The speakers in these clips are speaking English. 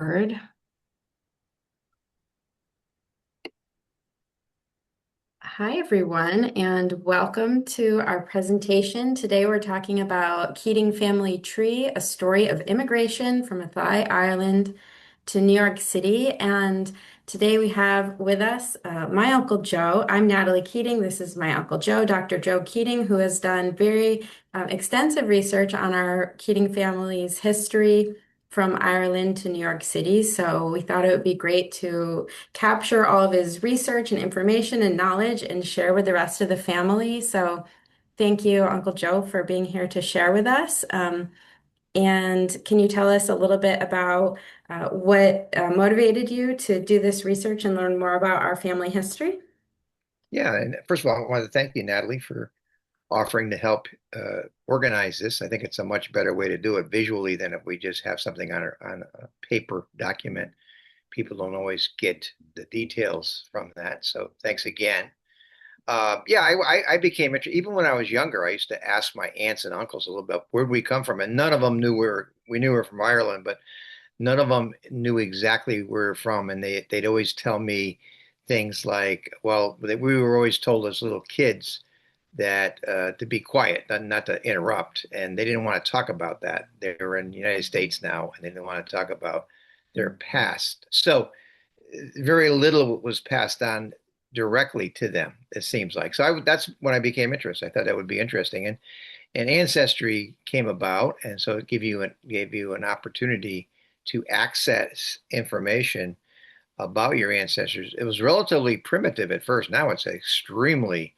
Word. Hi, everyone, and welcome to our presentation. Today, we're talking about Keating Family Tree, a story of immigration from Athy, Ireland to New York City. And today we have with us my Uncle Joe. I'm Natalie Keating. This is my Uncle Joe, Dr. Joe Keating, who has done very extensive research on our Keating family's history from Ireland to New York City. So we thought it would be great to capture all of his research and information and knowledge and share with the rest of the family. So thank you, Uncle Joe, for being here to share with us. And can you tell us a little bit about what motivated you to do this research and learn more about our family history? Yeah, and first of all, I want to thank you, Natalie, for offering to help organize this. I think it's a much better way to do it visually than if we just have something on a paper document. People don't always get the details from that. So thanks again. Yeah, I became interested. Even when I was younger, I used to ask my aunts and uncles a little bit where'd we come from, and none of them knew where we knew we were from Ireland, but none of them knew exactly where we're from, and they'd always tell me things like, well, we were always told as little kids that to be quiet, not to interrupt, and they didn't want to talk about that. They were in the United States now, and they didn't want to talk about their past. So very little was passed on directly to them, it seems like. So that's when I became interested. I thought that would be interesting, and Ancestry came about, and so it gave you an opportunity to access information about your ancestors. It was relatively primitive at first. Now it's extremely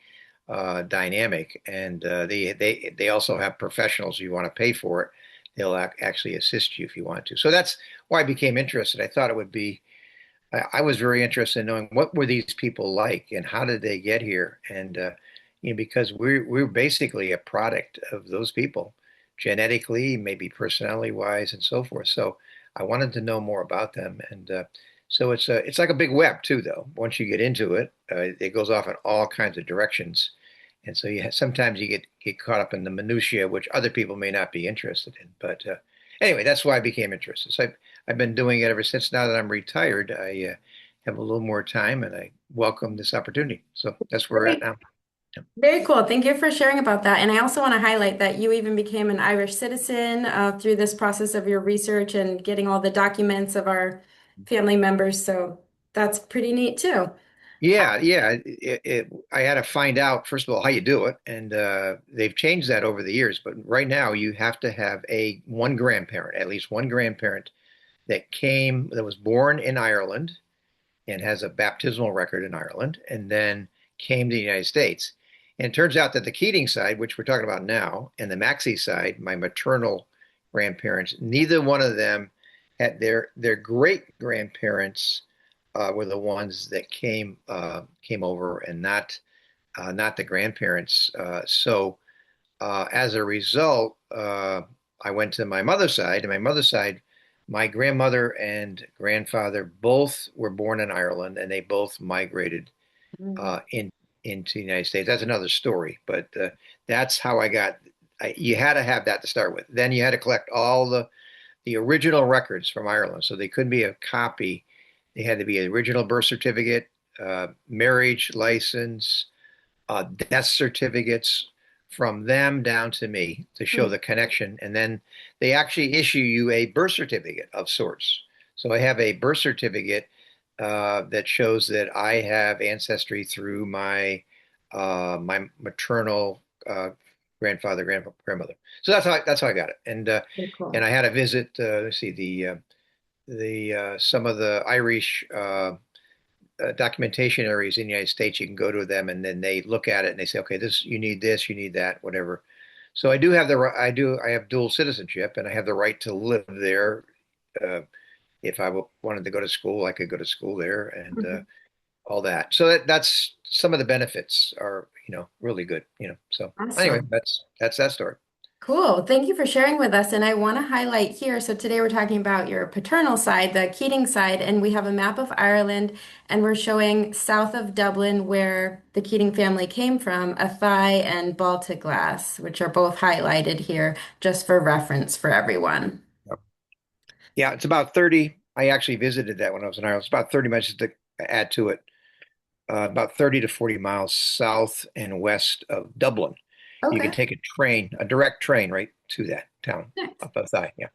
dynamic, and they also have professionals. If you want to pay for it, they'll actually assist you if you want to. So that's why I became interested. I thought it would be. I was very interested in knowing what were these people like and how did they get here, and because we're basically a product of those people, genetically, maybe personality wise, and so forth. So I wanted to know more about them, and so it's like a big web too, though. Once you get into it, it goes off in all kinds of directions, and so sometimes you get caught up in the minutiae, which other people may not be interested in. But anyway, that's why I became interested. So I've been doing it ever since. Now that I'm retired, I have a little more time, and I welcome this opportunity. So that's where we're at Great. now. Very cool. Thank you for sharing about that. And I also want to highlight that you even became an Irish citizen through this process of your research and getting all the documents of our family members. So that's pretty neat too. Yeah. I had to find out, first of all, how you do it. And they've changed that over the years. But right now, you have to have one grandparent, at least one grandparent that was born in Ireland and has a baptismal record in Ireland, and then came to the United States. And it turns out that the Keating side, which we're talking about now, and the Maxey side, my maternal grandparents, neither one of them had their great grandparents were the ones that came over, and not the grandparents. So as a result, I went to my mother's side, and my mother's side, my grandmother and grandfather both were born in Ireland, and they both migrated Mm. uh, in into the United States. That's another story, but that's how I got. You had to have that to start with. Then you had to collect all the original records from Ireland, so they couldn't be a copy. They had to be an original birth certificate, marriage license, death certificates from them down to me to show the connection. And then they actually issue you a birth certificate of sorts. So I have a birth certificate that shows that I have ancestry through my maternal grandmother. So that's how I got it. Very And cool. I had to visit. Let's see the some of the Irish documentation areas in the United States. You can go to them, and then they look at it and they say, okay, this, you need that, whatever. So I have dual citizenship, and I have the right to live there. Uh, if I wanted to go to school, I could go to school there, and Mhm. all that. So that's some of the benefits are, really good. So anyway, Awesome. that's that story. Cool. Thank you for sharing with us. And I want to highlight here. So today we're talking about your paternal side, the Keating side, and we have a map of Ireland, and we're showing south of Dublin where the Keating family came from, Athy and Baltinglass, which are both highlighted here just for reference for everyone. Yeah, it's about 30. I actually visited that when I was in Ireland. It's about 30 minutes to add to it, about 30 to 40 miles south and west of Dublin. You can Okay. take a train, a direct train right to that town Nice. up Athy. Yeah.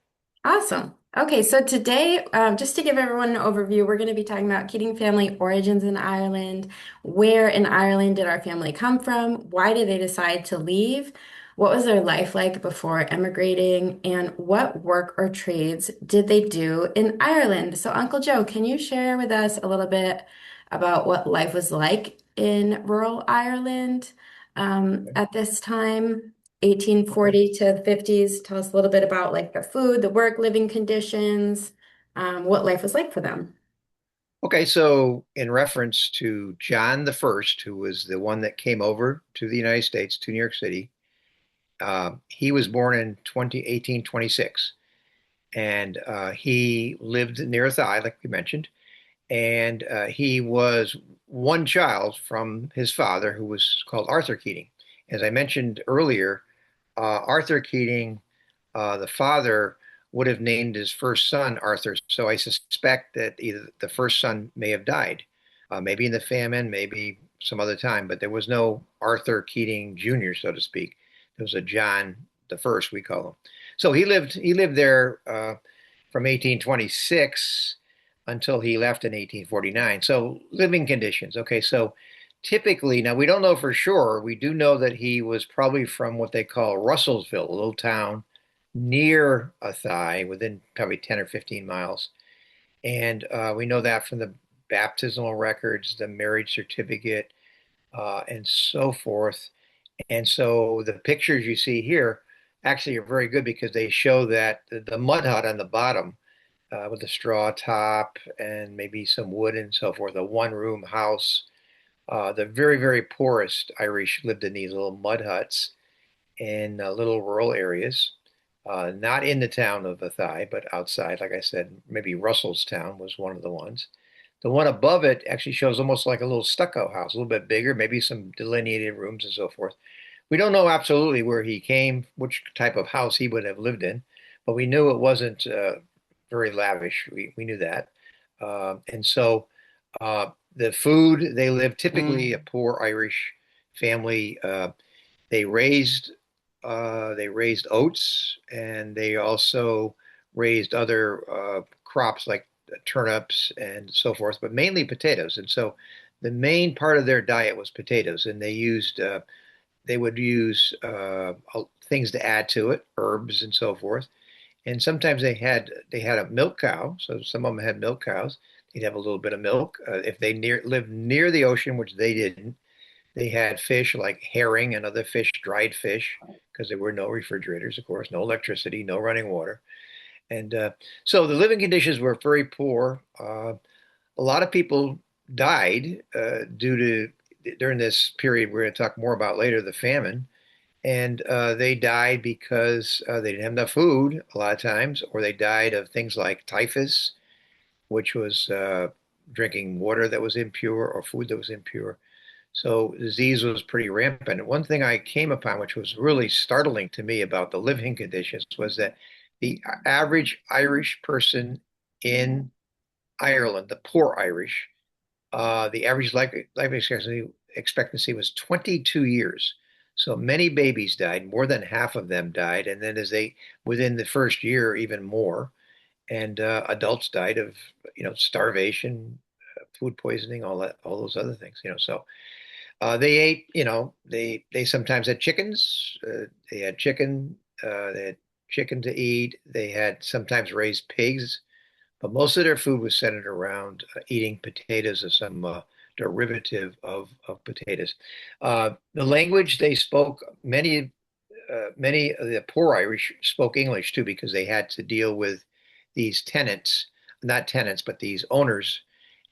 Awesome. Okay, so today, just to give everyone an overview, we're going to be talking about Keating family origins in Ireland. Where in Ireland did our family come from? Why did they decide to leave? What was their life like before emigrating? And what work or trades did they do in Ireland? So, Uncle Joe, can you share with us a little bit about what life was like in rural Ireland at this time? Okay. 1840 to the 50s. Tell us a little bit about like the food, the work, living conditions, what life was like for them. Okay, so in reference to John the First, who was the one that came over to the United States, to New York City, he was born in 1826, and he lived near Athy, like we mentioned, and he was one child from his father, who was called Arthur Keating. As I mentioned earlier, Arthur Keating, the father, would have named his first son Arthur. So I suspect that either the first son may have died, maybe in the famine, maybe some other time, but there was no Arthur Keating Jr., so to speak. There was a John the First, we call him. So he lived there from 1826 until he left in 1849. So living conditions. Okay, so typically, now we don't know for sure. We do know that he was probably from what they call Russellsville, a little town near Athy, within probably 10 or 15 miles. And we know that from the baptismal records, the marriage certificate, and so forth. And so the pictures you see here actually are very good because they show that the mud hut on the bottom with a straw top and maybe some wood and so forth, a one-room house. The very, very poorest Irish lived in these little mud huts in little rural areas, not in the town of Athy, but outside. Like I said, maybe Russellstown was one of the ones. The one above it actually shows almost like a little stucco house, a little bit bigger, maybe some delineated rooms and so forth. We don't know absolutely where he came, which type of house he would have lived in, but we knew it wasn't very lavish. We knew that. And so the food, they lived typically a poor Irish family. They raised they raised oats, and they also raised other crops like turnips and so forth, but mainly potatoes. And so the main part of their diet was potatoes, and they would use things to add to it, herbs and so forth. And sometimes they had a milk cow, so some of them had milk cows. They'd have a little bit of milk. If they lived near the ocean, which they didn't, they had fish like herring and other fish, dried fish, because there were no refrigerators, of course, no electricity, no running water. And so the living conditions were very poor. A lot of people died due to, during this period we're going to talk more about later, the famine. And they died because they didn't have enough food a lot of times, or they died of things like typhus, which was drinking water that was impure or food that was impure. So disease was pretty rampant. And one thing I came upon, which was really startling to me about the living conditions, was that the average Irish person in Ireland, the poor Irish, the average life expectancy was 22 years. So many babies died, more than half of them died. And then within the first year, even more. And adults died of, starvation, food poisoning, all that, all those other things, So they ate, they sometimes had chickens. They had chicken. They had chicken to eat. They had sometimes raised pigs, but most of their food was centered around eating potatoes or some derivative of potatoes. The language they spoke, many of the poor Irish spoke English too because they had to deal with these tenants, not tenants, but these owners.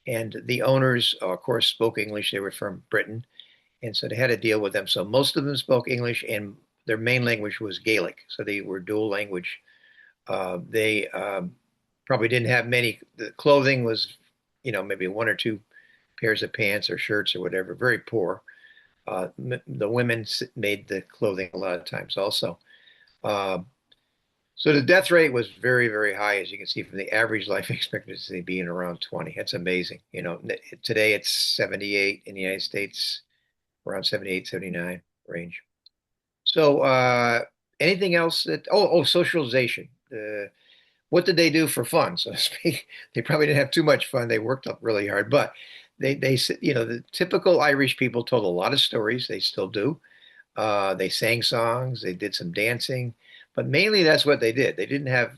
And the owners, of course, spoke English. They were from Britain, and so they had to deal with them. So most of them spoke English, and their main language was Gaelic. So they were dual language. They probably didn't have many. The clothing was, maybe one or two pairs of pants or shirts or whatever. Very poor. The women made the clothing a lot of times also. Uh, So the death rate was very, very high, as you can see from the average life expectancy being around 20. That's amazing. Today it's 78 in the United States, around 78, 79 range. So anything else socialization. What did they do for fun, so to speak? They probably didn't have too much fun. They worked up really hard, but they the typical Irish people told a lot of stories. They still do. They sang songs, they did some dancing, but mainly that's what they did. They didn't have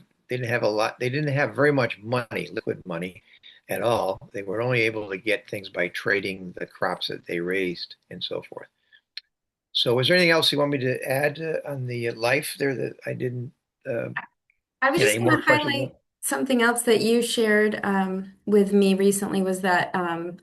a lot. They didn't have very much money, liquid money at all. They were only able to get things by trading the crops that they raised and so forth. So, is there anything else you want me to add on the life there that I didn't uh, I was get just any going more to questions on? highlight something else that you shared with me recently was that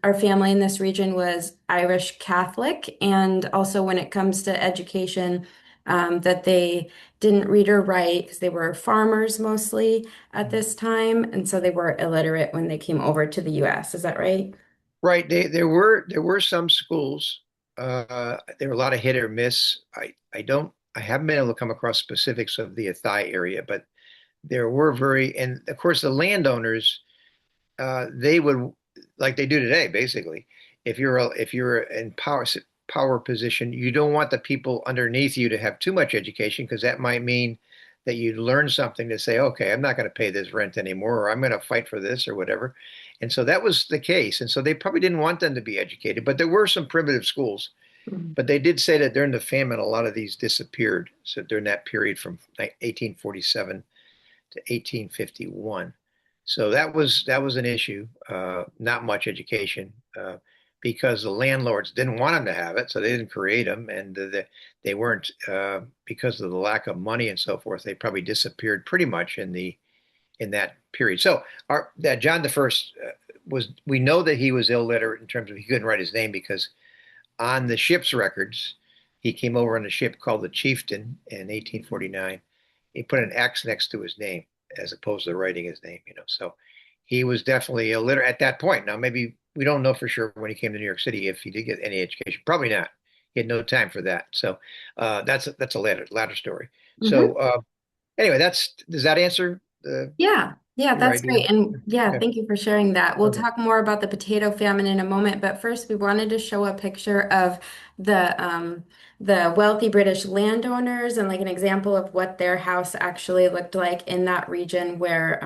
our family in this region was Irish Catholic, and also when it comes to education, that they didn't read or write because they were farmers mostly at this time, and so they were illiterate when they came over to the US. Is that right? Right. There were some schools. There were a lot of hit or miss. I haven't been able to come across specifics of the Athy area, but there were and of course the landowners, they would, like they do today, basically. If you're in power position, you don't want the people underneath you to have too much education because that might mean that you learn something to say, okay, I'm not going to pay this rent anymore, or I'm going to fight for this or whatever. And so that was the case. And so they probably didn't want them to be educated, but there were some primitive schools. Mhm. But they did say that during the famine, a lot of these disappeared. So during that period from 1847 to 1851. So that was an issue. Not much education because the landlords didn't want them to have it, so they didn't create them, and they weren't because of the lack of money and so forth. They probably disappeared pretty much in that period. So our that John the First was we know that he was illiterate in terms of he couldn't write his name because on the ship's records he came over on a ship called the Chieftain in 1849. He put an X next to his name as opposed to writing his name, So he was definitely illiterate at that point. Now, maybe we don't know for sure when he came to New York City if he did get any education. Probably not. He had no time for that. So that's a latter story. Mhm. So anyway, that's does that answer Yeah, yeah, your that's idea? great. And yeah, Okay. thank you for sharing that. We'll Okay. talk more about the potato famine in a moment, but first we wanted to show a picture of the wealthy British landowners and like an example of what their house actually looked like in that region where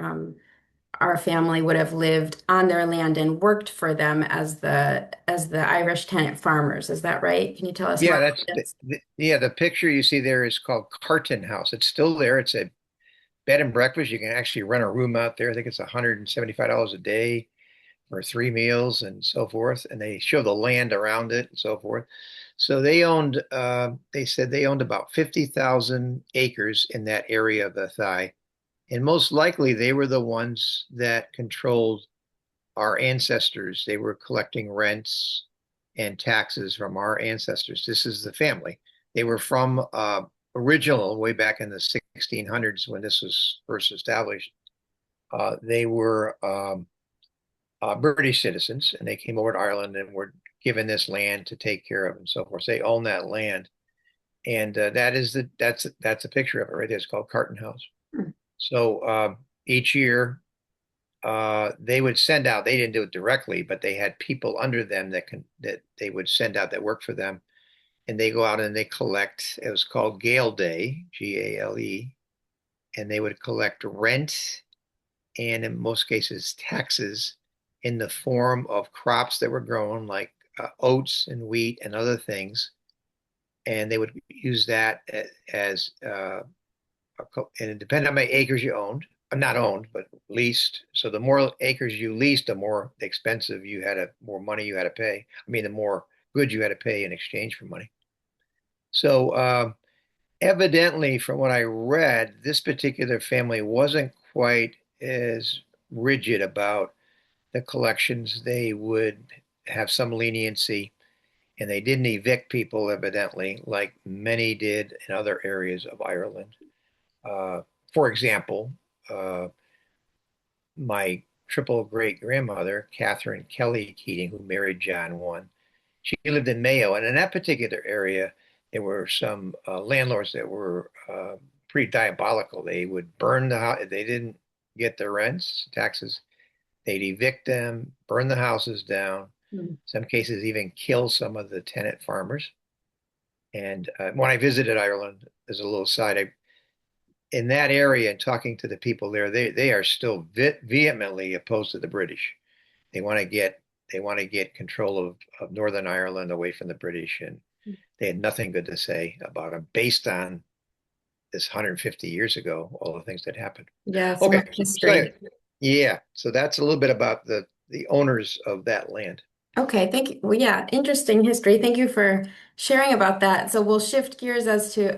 our family would have lived on their land and worked for them as the Irish tenant farmers. Is that right? Can you tell us more Yeah, about that's this? the picture you see there is called Carton House. It's still there. It's a bed and breakfast. You can actually rent a room out there. I think it's $175 a day for 3 meals and so forth. And they show the land around it and so forth. So they said they owned about 50,000 acres in that area of the Thigh. And most likely they were the ones that controlled our ancestors. They were collecting rents and taxes from our ancestors. This is the family. They were from original way back in the 1600s when this was first established. They were British citizens, and they came over to Ireland and were given this land to take care of and so forth. So they own that land, and that's a picture of it right there. It's called Carton House. Hmm. So each year they would send out. They didn't do it directly, but they had people under them that they would send out that worked for them, and they go out and they collect. It was called Gale Day, Gale, and they would collect rent and in most cases taxes in the form of crops that were grown like oats and wheat and other things, and they would use that as and it depended on how many acres you owned. Not owned, but leased. So the more acres you leased, the more expensive more money you had to pay. I mean, the more goods you had to pay in exchange for money. So evidently, from what I read, this particular family wasn't quite as rigid about the collections. They would have some leniency, and they didn't evict people, evidently, like many did in other areas of Ireland. Uh, for example, uh, my triple great grandmother, Catherine Kelly Keating, who married John I, she lived in Mayo, and in that particular area, there were some landlords that were pretty diabolical. They would burn the house. They didn't get their rents, taxes. They'd evict them, burn the houses down. Mm. Some cases even kill some of the tenant farmers. And when I visited Ireland, as a little side, in that area and talking to the people there, they are still vehemently opposed to the British. They want to get they want to get control of Northern Ireland away from the British, and they had nothing good to say about them based on this 150 years ago, all the things that happened. Yeah, so Okay, much so history. yeah, so that's a little bit about the owners of that land. Okay, thank you. Well, yeah, interesting history. Thank you for sharing about that. So we'll shift gears as to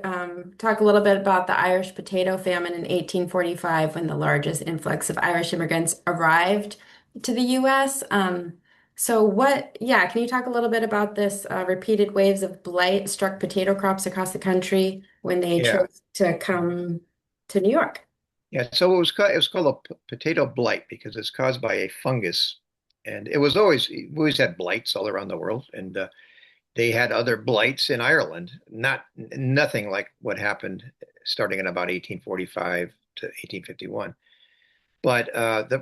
talk a little bit about the Irish potato famine in 1845 when the largest influx of Irish immigrants arrived to the U.S. Yeah, can you talk a little bit about this repeated waves of blight struck potato crops across the country when they Yeah, chose to come to New York? yeah. So it was called a potato blight because it's caused by a fungus, and we always had blights all around the world, and they had other blights in Ireland, nothing like what happened starting in about 1845 to 1851. But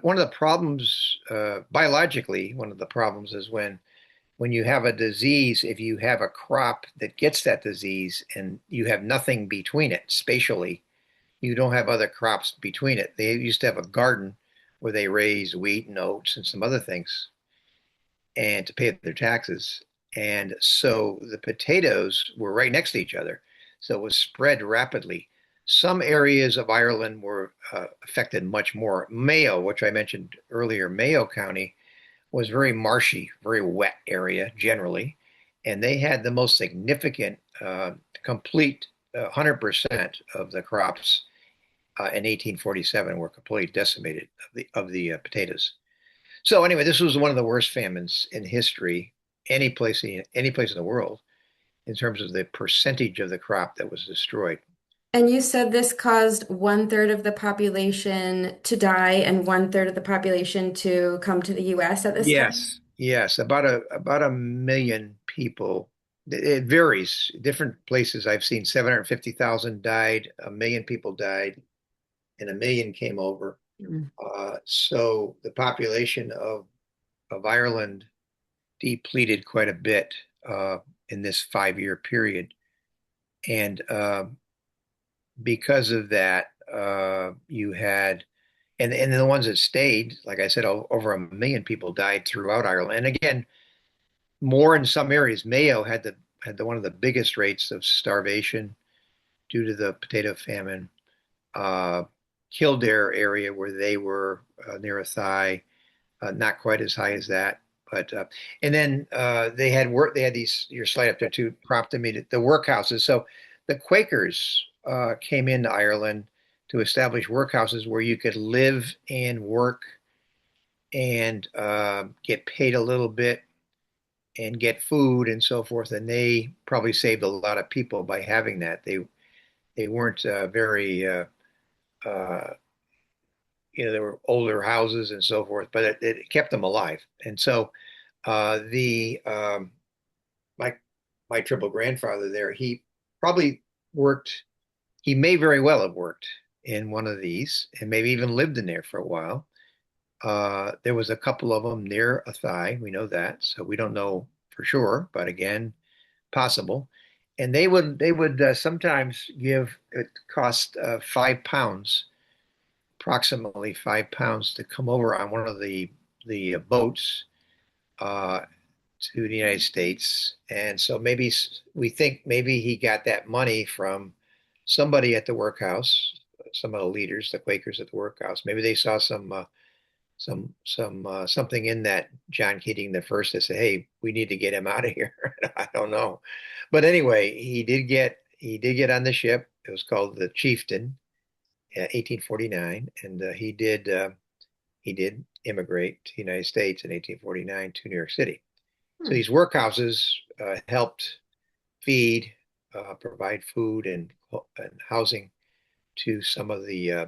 one of the problems, biologically, one of the problems is when you have a disease, if you have a crop that gets that disease and you have nothing between it spatially, you don't have other crops between it. They used to have a garden where they raise wheat and oats and some other things and to pay their taxes. And so the potatoes were right next to each other. So it was spread rapidly. Some areas of Ireland were affected much more. Mayo, which I mentioned earlier, Mayo County was very marshy, very wet area generally. And they had the most significant, complete 100% of the crops in 1847 were completely decimated of the potatoes. So anyway, this was one of the worst famines in history, any place in the world, in terms of the percentage of the crop that was destroyed. And you said this caused one third of the population to die and one third of the population to come to the US at this time? Yes, yes, about a million people. It varies. Different places I've seen 750,000 died, a million people died, and a million came over. Mm. So the population of Ireland depleted quite a bit in this 5 year period. And because of that, you had, and the ones that stayed, like I said, over a million people died throughout Ireland. And again, more in some areas. Mayo had one of the biggest rates of starvation due to the potato famine. Uh, Kildare area where they were near Athy, not quite as high as that. But and then they had work. They had these. Your slide up there too prompted me to the workhouses. So the Quakers came into Ireland to establish workhouses where you could live and work and get paid a little bit and get food and so forth. And they probably saved a lot of people by having that. They weren't very uh, there were older houses and so forth, but it kept them alive. And so the my my triple grandfather there, he probably worked. He may very well have worked in one of these, and maybe even lived in there for a while. There was a couple of them near Athy. We know that, so we don't know for sure, but again, possible. And they would sometimes give it cost £5, approximately £5 to come over on one of the boats uh, to the United States. And so maybe we think maybe he got that money from somebody at the workhouse, some of the leaders, the Quakers at the workhouse. Maybe they saw some something in that John Keating the first that said, "Hey, we need to get him out of here." I don't know, but anyway, he did get on the ship. It was called the Chieftain, 1849, and he did immigrate to the United States in 1849 to New York City. So Hmm. these workhouses helped feed, provide food and housing to some of the uh,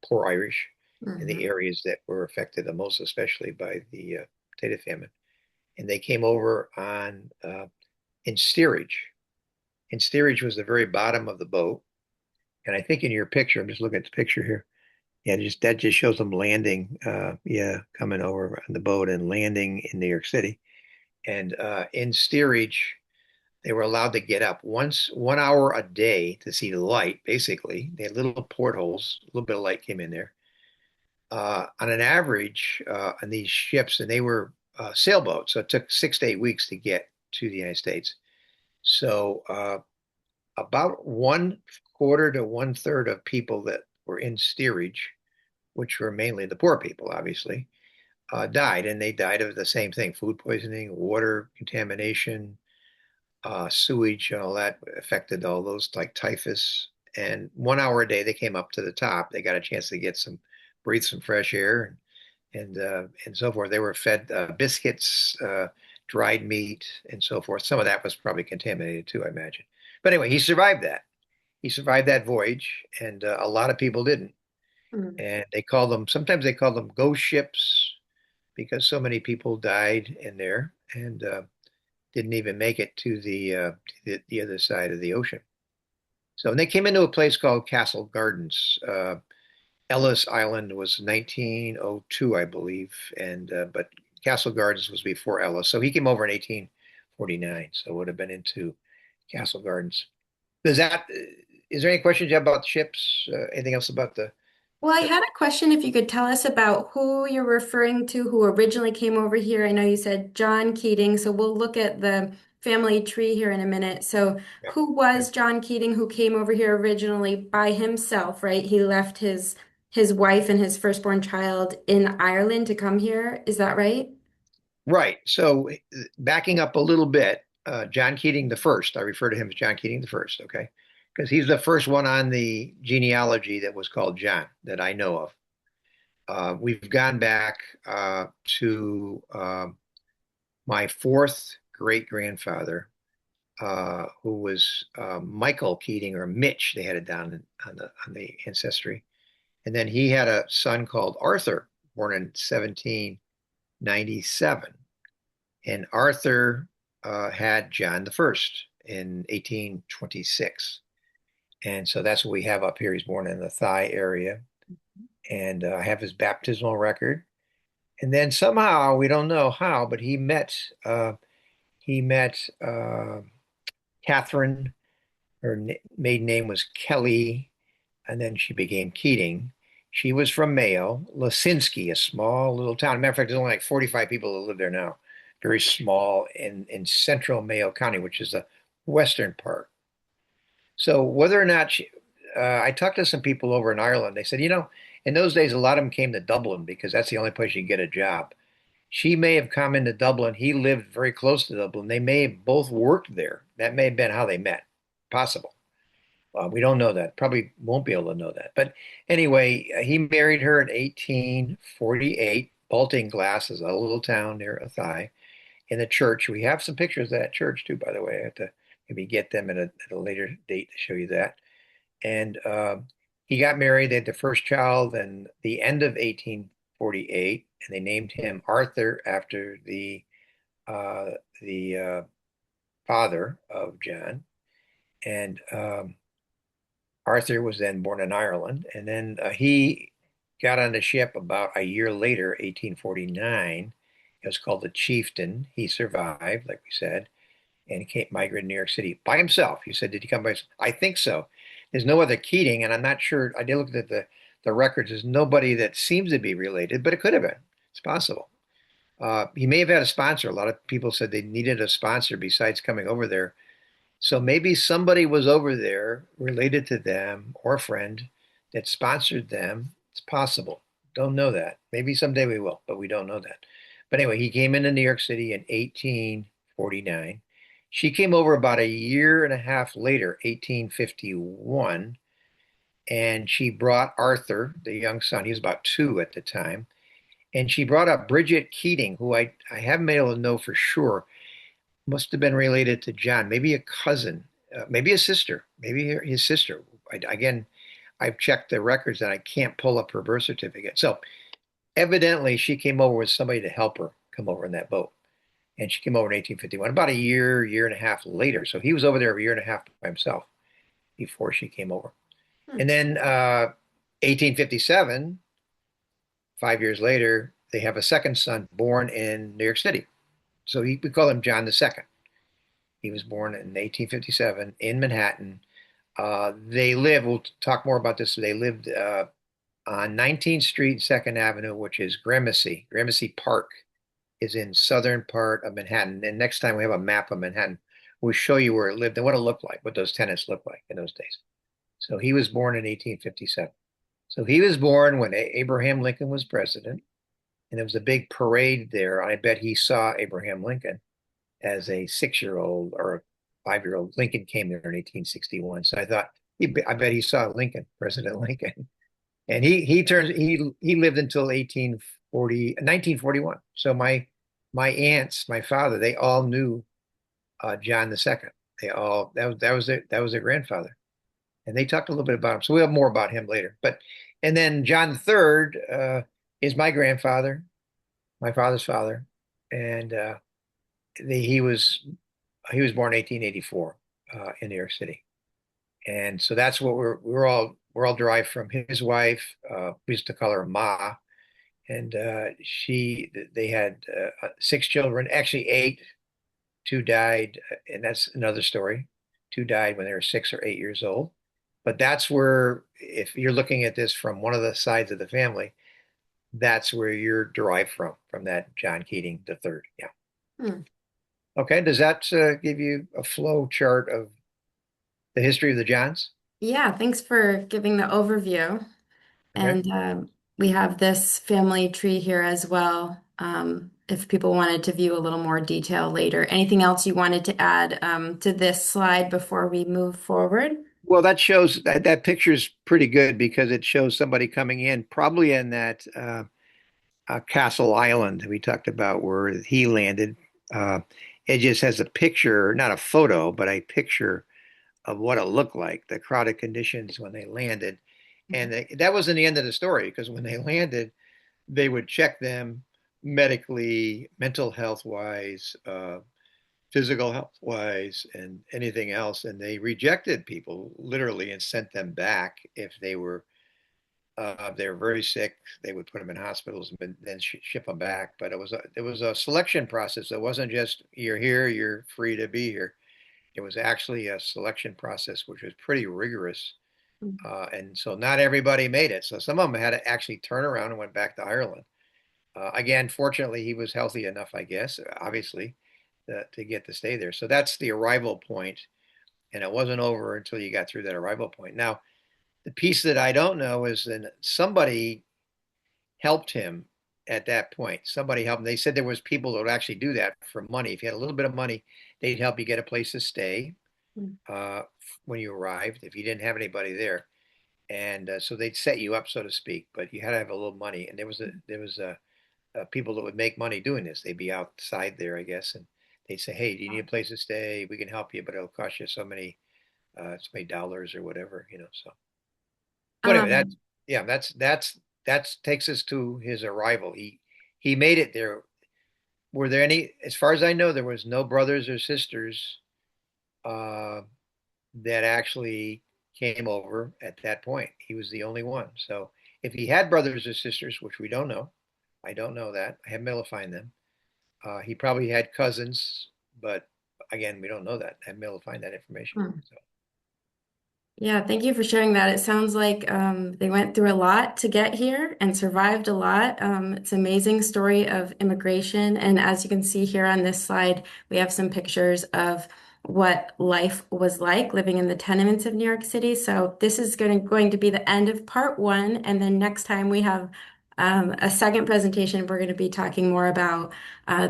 poor Irish in the Mhm. areas that were affected the most, especially by the potato famine. And they came over in steerage. And steerage was the very bottom of the boat. And I think in your picture, I'm just looking at the picture here. Yeah, just that just shows them landing. Yeah, coming over on the boat and landing in New York City. And in steerage, they were allowed to get up once 1 hour a day to see the light. Basically, they had little portholes, a little bit of light came in there. On an average, on these ships, and they were sailboats, so it took 6 to 8 weeks to get to the United States. So about 1/4 to 1/3 of people that were in steerage, which were mainly the poor people, obviously, died, and they died of the same thing: food poisoning, water contamination, sewage, and all that affected all those, like typhus. And 1 hour a day, they came up to the top. They got a chance to get some, breathe some fresh air, and so forth. They were fed biscuits, dried meat, and so forth. Some of that was probably contaminated too, I imagine. But anyway, he survived that. He survived that voyage, and a lot of people didn't. Mm. And sometimes they call them ghost ships because so many people died in there and didn't even make it to the other side of the ocean. So and they came into a place called Castle Gardens. Ellis Island was 1902, I believe, and but Castle Gardens was before Ellis. So he came over in 1849. So it would have been into Castle Gardens. Does that? Is there any questions you have about the ships? Anything else about Well, I the? had a question if you could tell us about who you're referring to who originally came over here. I know you said John Keating, so we'll look at the family tree here in a minute. So, Yeah, who yeah. was John Keating who came over here originally by himself, right? He left his wife and his firstborn child in Ireland to come here. Is that right? Right. So backing up a little bit, John Keating the first, I refer to him as John Keating the first, okay? Because he's the first one on the genealogy that was called John that I know of. We've gone back to my fourth great grandfather, who was Michael Keating or Mitch. They had it down on the ancestry, and then he had a son called Arthur, born in 1797. And Arthur had John the First in 1826. And so that's what we have up here. He's born in the thigh area. And I have his baptismal record. And then somehow, we don't know how, but he met Catherine. Her maiden name was Kelly, and then she became Keating. She was from Mayo, Lasinski, a small little town. Matter of fact, there's only like 45 people that live there now. Very small in central Mayo County, which is the western part. So whether or not I talked to some people over in Ireland, they said, in those days, a lot of them came to Dublin because that's the only place you can get a job. She may have come into Dublin. He lived very close to Dublin. They may have both worked there. That may have been how they met. Possible. We don't know that. Probably won't be able to know that. But anyway, he married her in 1848. Baltinglass is a little town near Athy. In the church, we have some pictures of that church too, by the way. I have to maybe get them at a later date to show you that. And he got married. They had the first child in the end of 1848, and they named him Arthur after uh, the father of John. And Arthur was then born in Ireland, and then he got on the ship about a year later, 1849. It was called the Chieftain. He survived, like we said, and he migrated to New York City by himself. You said, did he come by himself? I think so. There's no other Keating, and I'm not sure. I did look at the records. There's nobody that seems to be related, but it could have been. It's possible. He may have had a sponsor. A lot of people said they needed a sponsor besides coming over there. So maybe somebody was over there related to them or a friend that sponsored them. It's possible. Don't know that. Maybe someday we will, but we don't know that. But anyway, he came into New York City in 1849. She came over about a year and a half later, 1851, and she brought Arthur, the young son. He was about 2 at the time. And she brought up Bridget Keating, who I haven't been able to know for sure. Must have been related to John, maybe a cousin, maybe a sister, maybe his sister. Again, I've checked the records and I can't pull up her birth certificate. So evidently, she came over with somebody to help her come over in that boat. And she came over in 1851, about a year and a half later. So he was over there a year and a half by himself before she came over. And then 1857, 5 years later, they have a second son born in New York City. So we call him John II. He was born in 1857 in Manhattan. We'll talk more about this. They lived on 19th Street, 2nd Avenue, which is Gramercy. Gramercy Park is in southern part of Manhattan. And next time we have a map of Manhattan, we'll show you where it lived and what it looked like, what those tenants looked like in those days. So he was born in 1857. So he was born when Abraham Lincoln was president, and there was a big parade there. I bet he saw Abraham Lincoln as a 6-year-old or a 5-year-old. Lincoln came there in 1861. So I thought, I bet he saw Lincoln, President Lincoln. And he lived until 1941. So my aunts, my father, they all knew John II. They all that was their grandfather, and they talked a little bit about him. So we'll have more about him later. And then John III is my grandfather, my father's father, and he was born in 1884 in New York City, and so that's what we're all derived from. His wife, we used to call her Ma, and they had 6 children, actually eight. Two died, and that's another story. Two died when they were 6 or 8 years old. But that's where, if you're looking at this from one of the sides of the family, that's where you're derived from that John Keating the third. Yeah. Hmm. Okay. Does that give you a flow chart of the history of the Johns? Yeah, thanks for giving the overview. Okay. And we have this family tree here as well, if people wanted to view a little more detail later. Anything else you wanted to add to this slide before we move forward? Well, that picture is pretty good because it shows somebody coming in, probably in that Castle Island we talked about where he landed. Uh, it just has a picture, not a photo, but a picture of what it looked like, the crowded conditions when they landed. And that wasn't the end of the story because when they landed, they would check them medically, mental health wise, physical health wise, and anything else. And they rejected people literally and sent them back if they were very sick. They would put them in hospitals and then ship them back. But it was a selection process. It wasn't just you're here, you're free to be here. It was actually a selection process, which was pretty rigorous. And so not everybody made it. So some of them had to actually turn around and went back to Ireland. Again, fortunately, he was healthy enough, I guess, obviously, to get to stay there. So that's the arrival point, and it wasn't over until you got through that arrival point. Now, the piece that I don't know is that somebody helped him at that point. Somebody helped him. They said there was people that would actually do that for money. If you had a little bit of money, they'd help you get a place to stay uh, when you arrived if you didn't have anybody there. And so they'd set you up, so to speak, but you had to have a little money. And there was people that would make money doing this. They'd be outside there, I guess, and they'd say, "Hey, do you need a place to stay? We can help you, but it'll cost you so many dollars or whatever, you know." So, but anyway, Um, that takes us to his arrival. He made it there. Were there any, as far as I know, there was no brothers or sisters uh, that actually came over at that point. He was the only one. So if he had brothers or sisters, which we don't know, I don't know that. I haven't been able to find them. He probably had cousins, but again, we don't know that. I haven't been able to find that information. hmm. So, Yeah, thank you for sharing that. It sounds like they went through a lot to get here and survived a lot. It's an amazing story of immigration. And as you can see here on this slide, we have some pictures of what life was like living in the tenements of New York City. So this is going to be the end of part one. And then next time we have a second presentation, we're going to be talking more about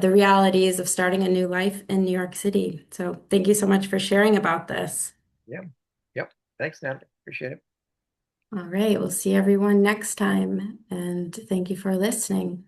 the realities of starting a new life in New York City. So thank you so much for sharing about this. yeah. Yep. Thanks, Natalie. Appreciate it. All right, we'll see everyone next time, and thank you for listening.